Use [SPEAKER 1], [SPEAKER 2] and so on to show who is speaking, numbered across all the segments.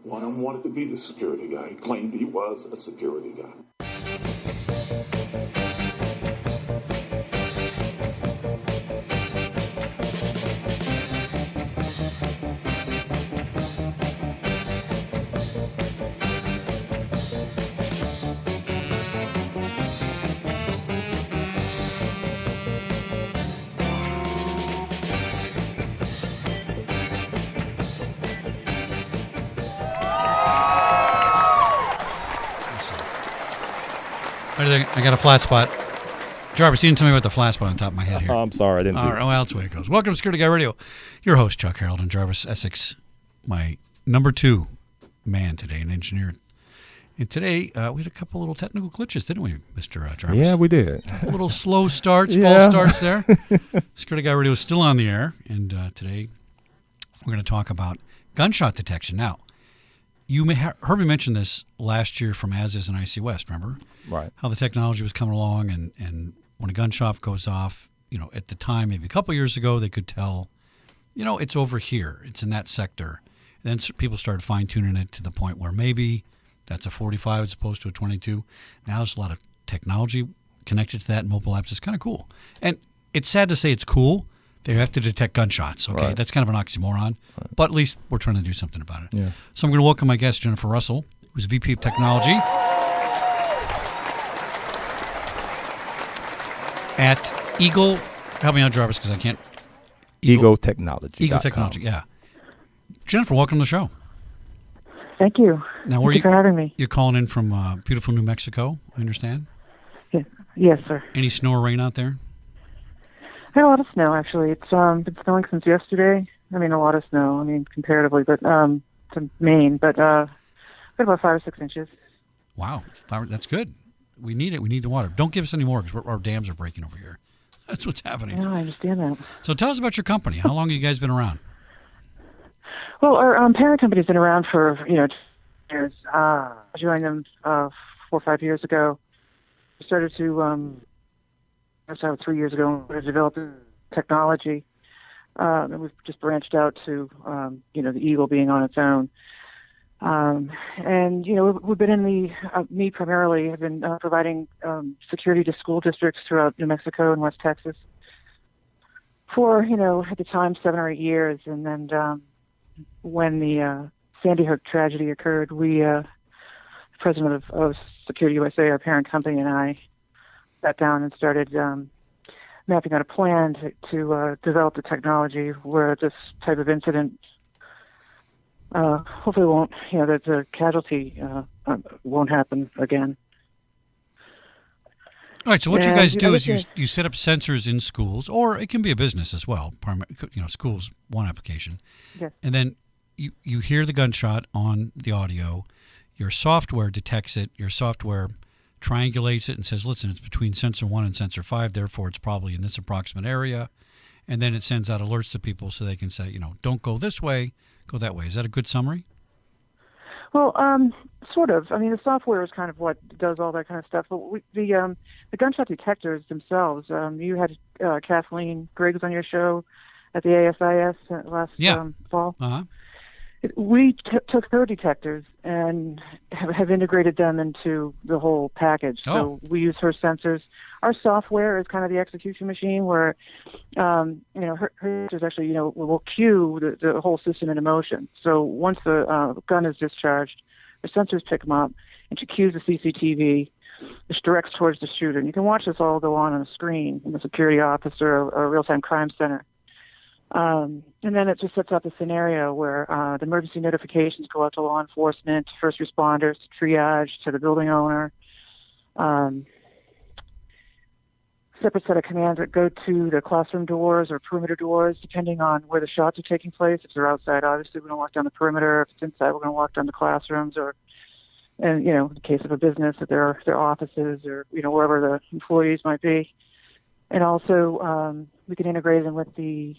[SPEAKER 1] One of them wanted to be the security guy. He claimed he was a security guy.
[SPEAKER 2] I got a flat spot. Jarvis, you didn't tell me about the flat spot on top of my head here.
[SPEAKER 3] I'm sorry, I didn't see it.
[SPEAKER 2] Well, that's the way it goes. Welcome to Security Guy Radio. Your host, Chuck Harold, and Jarvis Essex, my number 2 man today, an engineer. And today, we had a couple little technical glitches, didn't we, Mr. Jarvis?
[SPEAKER 3] Yeah, we did.
[SPEAKER 2] A little slow starts,
[SPEAKER 3] Yeah.
[SPEAKER 2] false starts there. Security Guy Radio is still on the air, and today we're going to talk about gunshot detection. Now, you may heard me mention this last year from As Is and IC West, remember?
[SPEAKER 3] Right.
[SPEAKER 2] How the technology was coming along, and when a gunshot goes off, at the time, maybe a couple years ago, they could tell, it's over here. It's in that sector. And then people started fine-tuning it to the point where maybe that's a 45 as opposed to a 22. Now there's a lot of technology connected to that in mobile apps. It's kind of cool. And it's sad to say it's cool. They have to detect gunshots, okay?
[SPEAKER 3] Right.
[SPEAKER 2] That's kind of an oxymoron. Right. But at least we're trying to do something about it.
[SPEAKER 3] Yeah.
[SPEAKER 2] So I'm going to welcome my guest, Jennifer Russell, who's VP of Technology at EAGL. Help me out, Jarvis, because I can't.
[SPEAKER 3] EAGL Technology.
[SPEAKER 2] EAGL Technology, yeah. Jennifer, welcome to the show.
[SPEAKER 4] Thank you.
[SPEAKER 2] Now,
[SPEAKER 4] Thank you for having me.
[SPEAKER 2] You're calling in from beautiful New Mexico, I understand?
[SPEAKER 4] Yeah. Yes, sir.
[SPEAKER 2] Any snow or rain out there?
[SPEAKER 4] Had a lot of snow, actually. It's been snowing since yesterday. I mean, a lot of snow. I mean, comparatively, but to Maine. But got about 5 or 6 inches.
[SPEAKER 2] Wow, that's good. We need it. We need the water. Don't give us any more because our dams are breaking over here. That's what's happening.
[SPEAKER 4] Yeah, I understand that.
[SPEAKER 2] So tell us about your company. How long have you guys been around?
[SPEAKER 4] Well, our parent company's been around for years. I joined them 4 or 5 years ago. We started to. I started 3 years ago and developed technology. And we've just branched out to, the EAGL being on its own. And, we've been in me primarily, have been providing security to school districts throughout New Mexico and West Texas for, at the time, 7 or 8 years. And then when the Sandy Hook tragedy occurred, we, president of Security USA, our parent company, and I sat down and started mapping out a plan to develop the technology where this type of incident hopefully won't, that the casualty won't happen again.
[SPEAKER 2] All right, so what you guys do is you set up sensors in schools, or it can be a business as well. Schools, one application.
[SPEAKER 4] Yes.
[SPEAKER 2] And then you hear the gunshot on the audio. Your software detects it. Your software triangulates it and says, listen, it's between sensor 1 and sensor 5, therefore it's probably in this approximate area. And then it sends out alerts to people so they can say, don't go this way, go that way. Is that a good summary?
[SPEAKER 4] Well, sort of. I mean, the software is kind of what does all that kind of stuff. But the gunshot detectors themselves, you had Kathleen Griggs on your show at the ASIS last fall.
[SPEAKER 2] Uh-huh.
[SPEAKER 4] We took her detectors and have integrated them into the whole package. So we use her sensors. Our software is kind of the execution machine where, her sensors actually, will cue the whole system into motion. So once the gun is discharged, the sensors pick them up, and she cues the CCTV, which directs towards the shooter. And you can watch this all go on the screen in the security officer or real-time crime center. And then it just sets up a scenario where the emergency notifications go out to law enforcement, first responders, triage, to the building owner. Separate set of commands that go to the classroom doors or perimeter doors, depending on where the shots are taking place. If they're outside, obviously, we're going to lock down the perimeter. If it's inside, we're going to lock down the classrooms. And in the case of a business, if their offices or, wherever the employees might be. And also, we can integrate them with the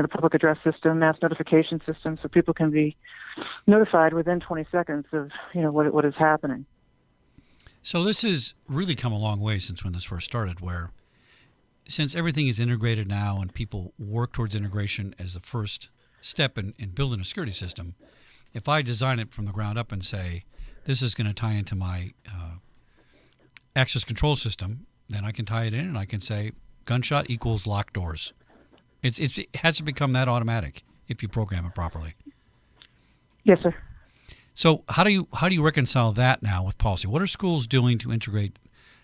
[SPEAKER 4] public address system, mass notification system, so people can be notified within 20 seconds of, what is happening.
[SPEAKER 2] So this has really come a long way since when this first started, where since everything is integrated now and people work towards integration as the first step in building a security system. If I design it from the ground up and say, this is going to tie into my access control system, then I can tie it in and I can say Gunshot equals locked doors. It has to become that automatic if you program it properly.
[SPEAKER 4] Yes, sir.
[SPEAKER 2] So how do you reconcile that now with policy? What are schools doing to integrate?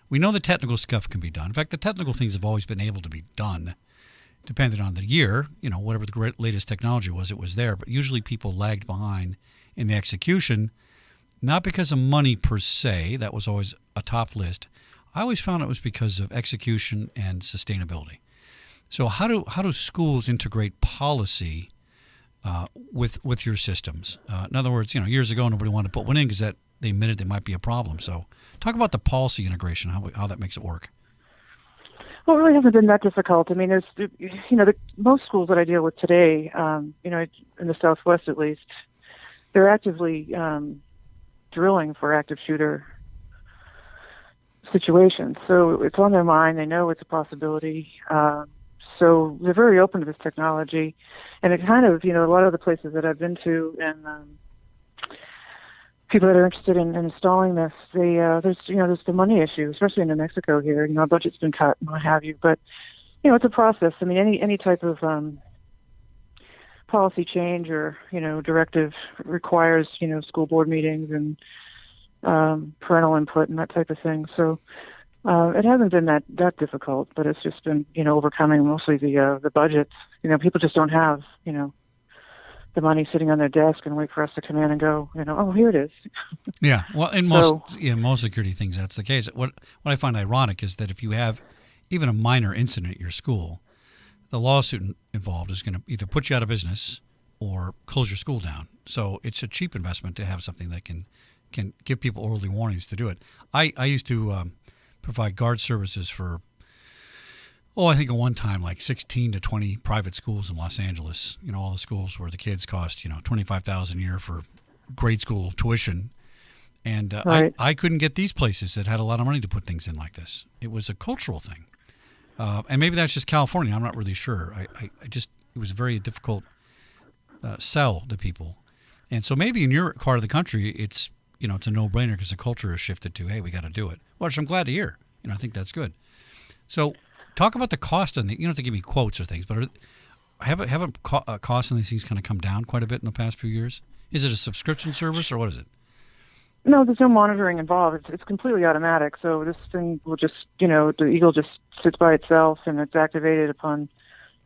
[SPEAKER 2] We know the technical stuff can be done. In fact, the technical things have always been able to be done, depending on the year. Whatever the latest technology was, it was there. But usually people lagged behind in the execution, not because of money per se. That was always a top list. I always found it was because of execution and sustainability. So how do schools integrate policy with your systems? In other words, years ago nobody wanted to put one in because that they admitted there might be a problem. So talk about the policy integration, how that makes it work.
[SPEAKER 4] Well, it really hasn't been that difficult. I mean, there's most schools that I deal with today, in the Southwest at least, they're actively drilling for active shooter situations. So it's on their mind. They know it's a possibility. So they're very open to this technology. And it kind of, a lot of the places that I've been to and people that are interested in installing this, there's the money issue, especially in New Mexico here. Our budget's been cut and what have you. But, it's a process. I mean, any type of policy change or, directive requires, school board meetings and parental input and that type of thing. So it hasn't been that difficult, but it's just been, overcoming mostly the budgets. People just don't have, the money sitting on their desk and wait for us to come in and go, oh, here it is.
[SPEAKER 2] Yeah. Well, in most security things, that's the case. What I find ironic is that if you have even a minor incident at your school, the lawsuit involved is going to either put you out of business or close your school down. So it's a cheap investment to have something that can give people early warnings to do it. I used to provide guard services for, I think at one time like 16 to 20 private schools in Los Angeles. All the schools where the kids cost, $25,000 a year for grade school tuition. And
[SPEAKER 4] right.
[SPEAKER 2] I couldn't get these places that had a lot of money to put things in like this. It was a cultural thing. And maybe that's just California. I'm not really sure. It was a very difficult sell to people. And so maybe in your part of the country, it's a no-brainer because the culture has shifted to, hey, we got to do it. Which I'm glad to hear. I think that's good. So talk about the cost on you don't have to give me quotes or things, but haven't costs on these things kind of come down quite a bit in the past few years? Is it a subscription service or what is it?
[SPEAKER 4] No, there's no monitoring involved. It's completely automatic. So this thing will just, the Eagle just sits by itself and it's activated upon,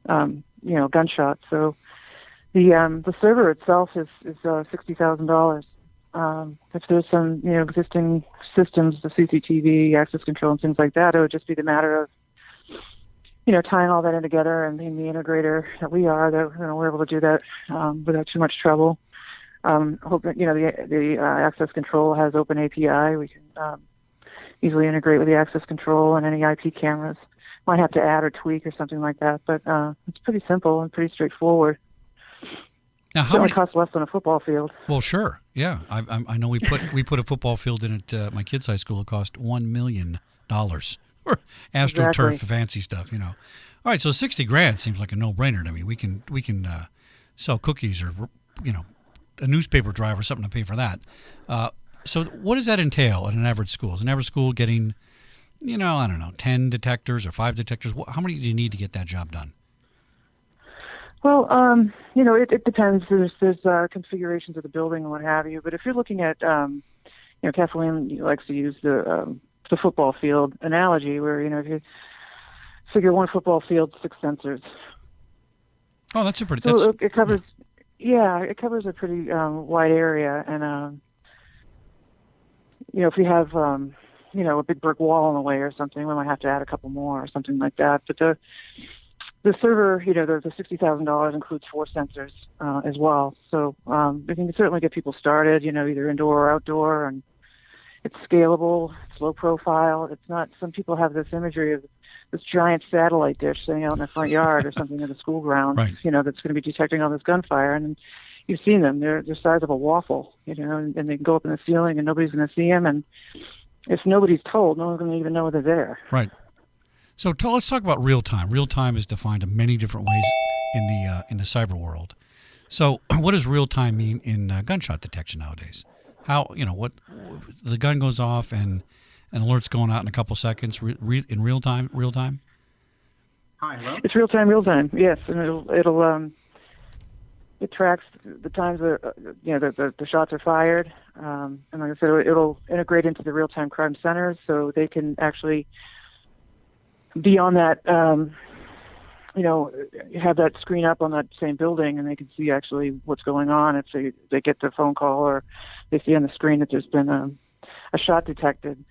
[SPEAKER 4] Gunshot. So the server itself is $60,000. If there's some, existing systems, the CCTV, access control, and things like that, it would just be the matter of, tying all that in together and being the integrator that we are, that we're able to do that without too much trouble. Hope that, the access control has open API. We can easily integrate with the access control and any IP cameras. Might have to add or tweak or something like that, but it's pretty simple and pretty straightforward.
[SPEAKER 2] Now,
[SPEAKER 4] it only costs less than a football field.
[SPEAKER 2] Well, sure, yeah. I know we put a football field in at my kids' high school. It cost $1 million for AstroTurf,
[SPEAKER 4] Exactly.
[SPEAKER 2] fancy stuff. All right, so $60,000 seems like a no-brainer to me. We can sell cookies or a newspaper drive or something to pay for that. So what does that entail at an average school? Is an average school getting, I don't know, 10 detectors or 5 detectors? How many do you need to get that job done?
[SPEAKER 4] Well, it depends. There's configurations of the building and what have you. But if you're looking at, Kathleen likes to use the football field analogy, where if you figure one football field, 6 sensors.
[SPEAKER 2] Oh, that's a pretty.
[SPEAKER 4] So it covers. Yeah, it covers a pretty wide area, and if we have a big brick wall in the way or something, we might have to add a couple more or something like that. But the server, the $60,000 includes 4 sensors as well. So we can certainly get people started, either indoor or outdoor, and it's scalable, it's low profile. It's not. Some people have this imagery of this giant satellite dish sitting out in the front yard or something in the school grounds,
[SPEAKER 2] right.
[SPEAKER 4] That's going to be detecting all this gunfire. And you've seen them; they're the size of a waffle, and they can go up in the ceiling, and nobody's going to see them. And if nobody's told, no one's going to even know they're there.
[SPEAKER 2] Right. So let's talk about real time. Real time is defined in many different ways in the cyber world. So, what does real time mean in gunshot detection nowadays? How what the gun goes off and an alert's going out in a couple seconds in real time? Real time?
[SPEAKER 5] Hi, hello.
[SPEAKER 4] It's real time. Yes, and it tracks the times that the shots are fired, and like I said, it'll integrate into the real time crime centers, so they can actually be on that. Have that screen up on that same building, and they can see actually what's going on. If they get the phone call or they see on the screen that there's been a shot detected,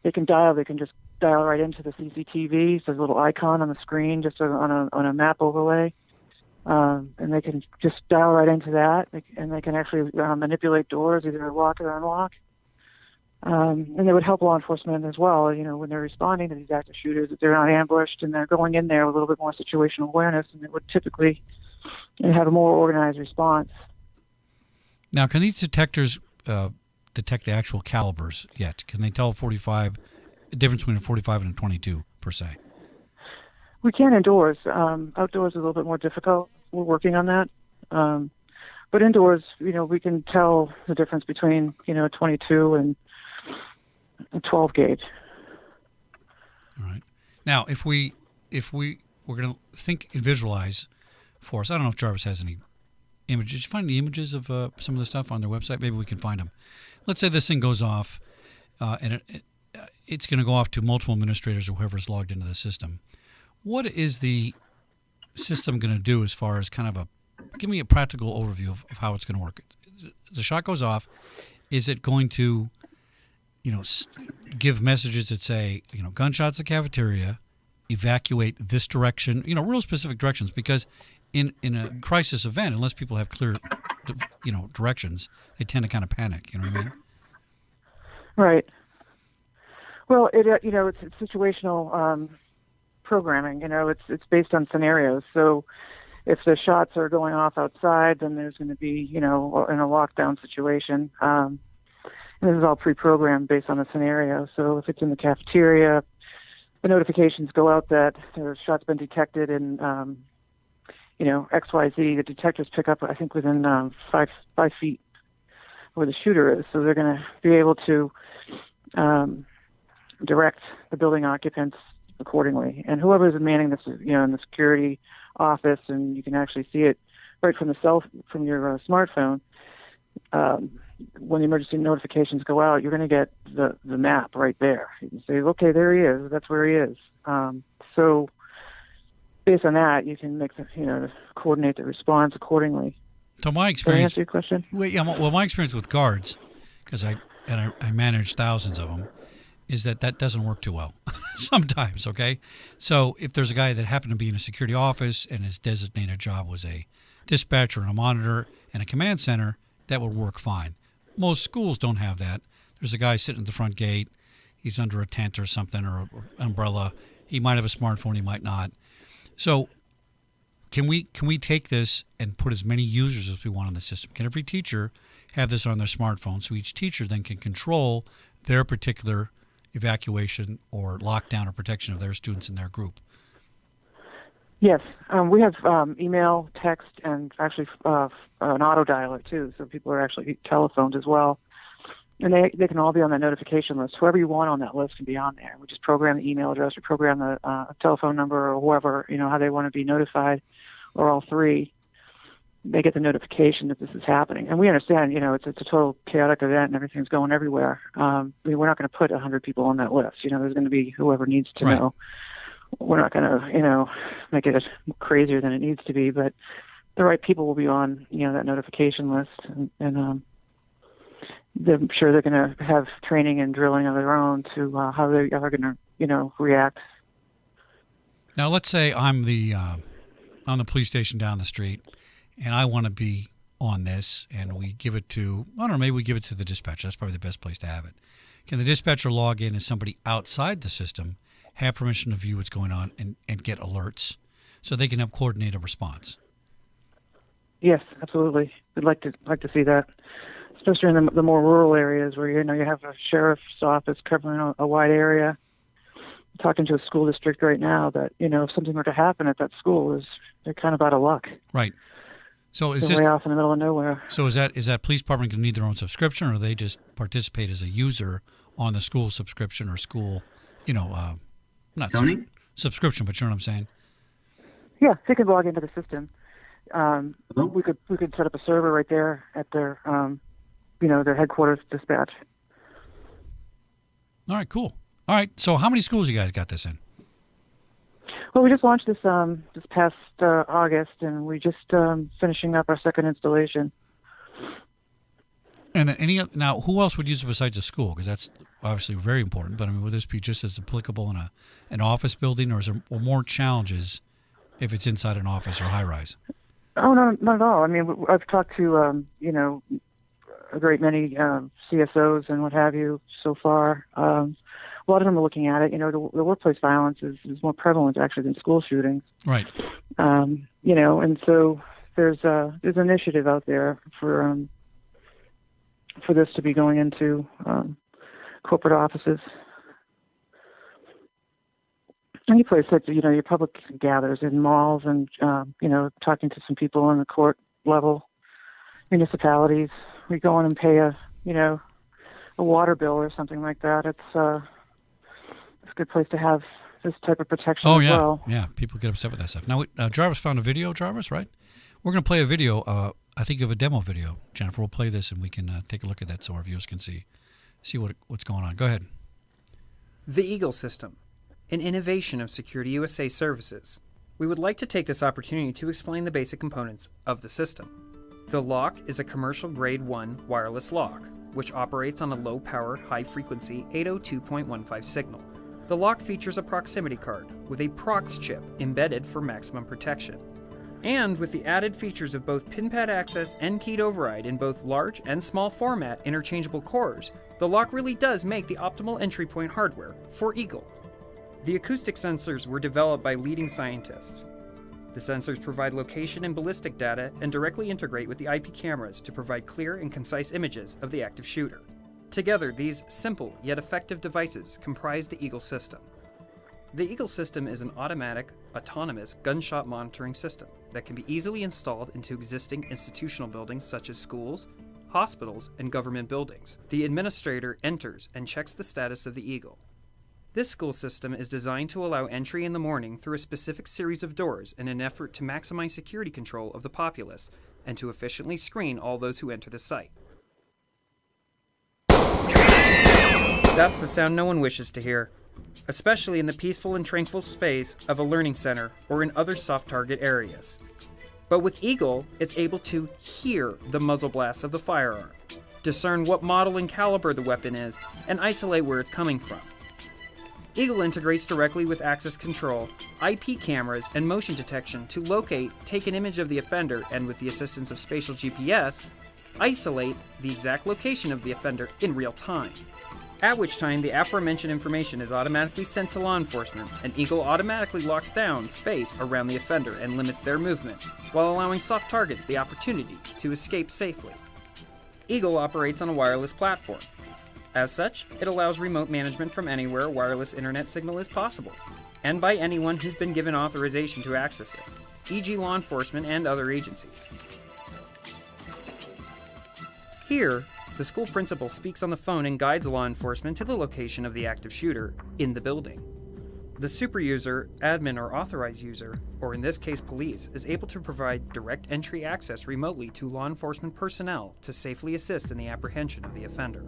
[SPEAKER 4] they can just dial right into the CCTV. So there's a little icon on the screen, just on a map overlay, and they can just dial right into that, and they can actually manipulate doors, either lock or unlock. And it would help law enforcement as well, when they're responding to these active shooters, if they're not ambushed and they're going in there with a little bit more situational awareness, and it would typically have a more organized response.
[SPEAKER 2] Now, can these detectors detect the actual calibers yet? Can they tell the difference between a 45 and a 22 per se?
[SPEAKER 4] We can indoors. Outdoors is a little bit more difficult. We're working on that. But indoors, we can tell the difference between, 22 and a 12 gauge.
[SPEAKER 2] All right. Now, if we're going to think and visualize for us, I don't know if Jarvis has any images. Did you find the images of some of the stuff on their website? Maybe we can find them. Let's say this thing goes off, and it's going to go off to multiple administrators or whoever's logged into the system. What is the system going to do as far as kind of give me a practical overview of how it's going to work? The shot goes off. Is it going to, give messages that say, gunshots at the cafeteria, evacuate this direction, real specific directions? Because in a crisis event, unless people have clear, directions, they tend to kind of panic. You know what I mean?
[SPEAKER 4] Right. Well, it's situational programming. It's based on scenarios. So if the shots are going off outside, then there's going to be, in a lockdown situation. And this is all pre-programmed based on the scenario. So if it's in the cafeteria, the notifications go out that there's shots been detected in, XYZ. The detectors pick up, I think, within 5 feet where the shooter is. So they're going to be able to direct the building occupants accordingly. And whoever's manning this, in the security office, and you can actually see it right from your smartphone. When the emergency notifications go out, you're going to get the map right there. You can say, okay, there he is. That's where he is. So based on that, you can make coordinate the response accordingly.
[SPEAKER 2] So my experience.
[SPEAKER 4] Can I answer your question?
[SPEAKER 2] Well, my experience with guards, because I manage thousands of them, is that doesn't work too well sometimes, okay? So if there's a guy that happened to be in a security office and his designated job was a dispatcher and a monitor and a command center, that would work fine. Most schools don't have that. There's a guy sitting at the front gate. He's under a tent or something or an umbrella. He might have a smartphone. He might not. So can we take this and put as many users as we want on the system? Can every teacher have this on their smartphone so each teacher then can control their particular evacuation or lockdown or protection of their students in their group?
[SPEAKER 4] Yes, we have email, text, and actually an auto dialer too. So people are actually telephoned as well, and they can all be on that notification list. Whoever you want on that list can be on there. We just program the email address, or program the telephone number, or whoever how they want to be notified, or all three. They get the notification that this is happening, and we understand. It's a total chaotic event, and everything's going everywhere. We're not going to put 100 people on that list. There's going to be whoever needs to know. We're not going to, make it crazier than it needs to be, but the right people will be on, that notification list, and I'm sure they're going to have training and drilling of their own to how they are going to, react.
[SPEAKER 2] Now, let's say I'm on the police station down the street, and I want to be on this, and we give it to, maybe we give it to the dispatcher. That's probably the best place to have it. Can the dispatcher log in as somebody outside the system, have permission to view what's going on and get alerts so they can have coordinated response?
[SPEAKER 4] Yes, absolutely. We'd like to see that, especially in the more rural areas where you have a sheriff's office covering a wide area. I'm talking to a school district right now that if something were to happen at that school, they're kind of out of luck.
[SPEAKER 2] Right. So is
[SPEAKER 4] They're
[SPEAKER 2] this
[SPEAKER 4] way off in the middle of nowhere.
[SPEAKER 2] so is that police department going to need their own subscription, or they just participate as a user on the school subscription or school, not
[SPEAKER 5] Tony?
[SPEAKER 2] subscription, but you know what I'm saying?
[SPEAKER 4] Yeah, they could log into the system.
[SPEAKER 5] Hello?
[SPEAKER 4] We could set up a server right there at their their headquarters dispatch.
[SPEAKER 2] All right, cool. All right, so how many schools you guys got this in?
[SPEAKER 4] Well, we just launched this this past August, and we just finishing up our second installation.
[SPEAKER 2] And then now, who else would use it besides a school? Because that's obviously very important. But I mean, would this be just as applicable in an office building, or is there more challenges if it's inside an office or high rise?
[SPEAKER 4] Oh, no, not at all. I mean, I've talked to a great many CSOs and what have you so far. A lot of them are looking at it. The workplace violence is more prevalent actually than school shootings.
[SPEAKER 2] Right.
[SPEAKER 4] And so there's an initiative out there for this to be going into corporate offices. Any place that your public gathers in malls and talking to some people on the court level, municipalities. We go in and pay a water bill or something like that. It's a good place to have this type of protection as well.
[SPEAKER 2] Yeah, people get upset with that stuff. Now, Jarvis found a video, Jarvis, right? We're going to play a video. I think of a demo video. Jennifer will play this, and we can take a look at that so our viewers can see what's going on. Go ahead.
[SPEAKER 6] The EAGL system, an innovation of Security USA services. We would like to take this opportunity to explain the basic components of the system. The lock is a commercial grade 1 wireless lock, which operates on a low-power, high-frequency 802.15 signal. The lock features a proximity card with a prox chip embedded for maximum protection. And with the added features of both pin-pad access and keyed override in both large and small format interchangeable cores, the lock really does make the optimal entry point hardware for EAGL. The acoustic sensors were developed by leading scientists. The sensors provide location and ballistic data and directly integrate with the IP cameras to provide clear and concise images of the active shooter. Together, these simple yet effective devices comprise the EAGL system. The EAGL system is an automatic, autonomous gunshot monitoring system that can be easily installed into existing institutional buildings such as schools, hospitals, and government buildings. The administrator enters and checks the status of the EAGL. This school system is designed to allow entry in the morning through a specific series of doors in an effort to maximize security control of the populace and to efficiently screen all those who enter the site. That's the sound no one wishes to hear, especially in the peaceful and tranquil space of a learning center or in other soft target areas. But with EAGL, it's able to hear the muzzle blasts of the firearm, discern what model and caliber the weapon is, and isolate where it's coming from. EAGL integrates directly with access control, IP cameras, and motion detection to locate, take an image of the offender, and with the assistance of spatial GPS, isolate the exact location of the offender in real time. At which time the aforementioned information is automatically sent to law enforcement, and EAGL automatically locks down space around the offender and limits their movement, while allowing soft targets the opportunity to escape safely. EAGL operates on a wireless platform. As such, it allows remote management from anywhere a wireless internet signal is possible, and by anyone who's been given authorization to access it, e.g. law enforcement and other agencies. Here, the school principal speaks on the phone and guides law enforcement to the location of the active shooter in the building. The super user, admin, or authorized user, or in this case police, is able to provide direct entry access remotely to law enforcement personnel to safely assist in the apprehension of the offender.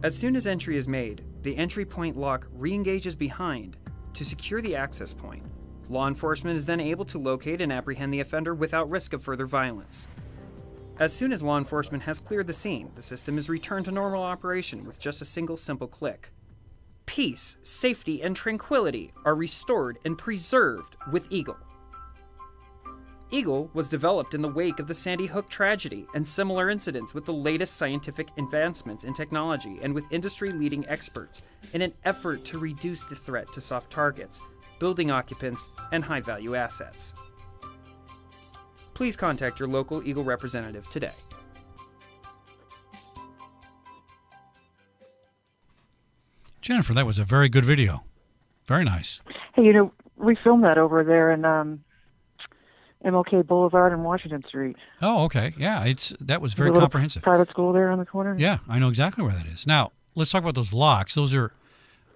[SPEAKER 6] As soon as entry is made, the entry point lock re-engages behind to secure the access point. Law enforcement is then able to locate and apprehend the offender without risk of further violence. As soon as law enforcement has cleared the scene, the system is returned to normal operation with just a single simple click. Peace, safety, and tranquility are restored and preserved with EAGL. EAGL was developed in the wake of the Sandy Hook tragedy and similar incidents with the latest scientific advancements in technology and with industry-leading experts in an effort to reduce the threat to soft targets, building occupants, and high-value assets. Please contact your local EAGL representative today.
[SPEAKER 2] Jennifer, that was a very good video. Very nice.
[SPEAKER 4] Hey, we filmed that over there in MLK Boulevard and Washington Street.
[SPEAKER 2] Oh, okay. Yeah, that was very
[SPEAKER 4] The little
[SPEAKER 2] comprehensive.
[SPEAKER 4] private school there on the corner.
[SPEAKER 2] Yeah, I know exactly where that is. Now, let's talk about those locks. Those are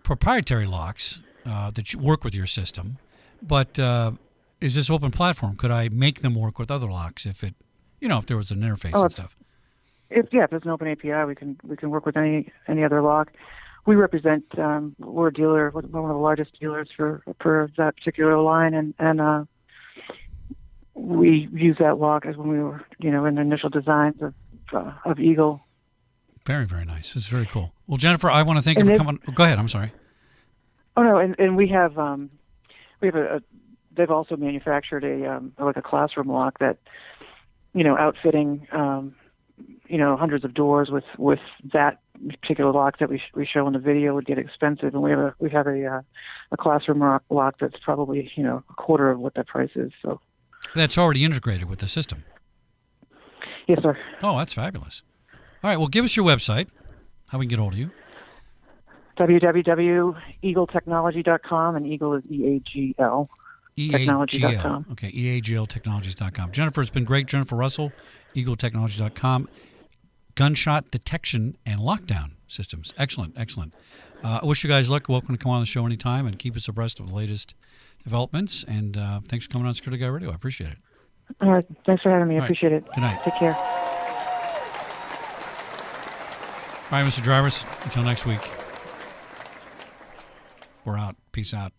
[SPEAKER 2] proprietary locks that you work with your system. But is this open platform? Could I make them work with other locks if there was an interface and stuff?
[SPEAKER 4] If there's an open API, we can work with any other lock. We represent we're a dealer, one of the largest dealers for that particular line, and we use that lock as when we were in the initial designs of EAGL.
[SPEAKER 2] Very, very nice. It's very cool. Well, Jennifer, I want to thank you for coming. Go ahead. I'm sorry.
[SPEAKER 4] Oh no, and we have they've also manufactured a classroom lock that outfitting hundreds of doors with that particular lock that we show in the video would get expensive, and we have a classroom lock that's probably a quarter of what that price is. So
[SPEAKER 2] that's already integrated with the system.
[SPEAKER 4] Yes, sir.
[SPEAKER 2] Oh, that's fabulous. All right, well, give us your website, how we can get hold of you.
[SPEAKER 4] www.eagletechnology.com, and EAGL is EAGL. Technology.com.
[SPEAKER 2] Okay, EAGLtechnologies.com. Jennifer, it's been great. Jennifer Russell, EAGLtechnology.com. Gunshot detection and lockdown systems. Excellent, excellent. I wish you guys luck. Welcome to come on the show anytime and keep us abreast of the latest developments. And thanks for coming on Security Guy Radio. I appreciate it.
[SPEAKER 4] All right, thanks for having me. I appreciate it.
[SPEAKER 2] Good night.
[SPEAKER 4] Take care.
[SPEAKER 2] All right, Mr. Drivers, until next week. We're out. Peace out.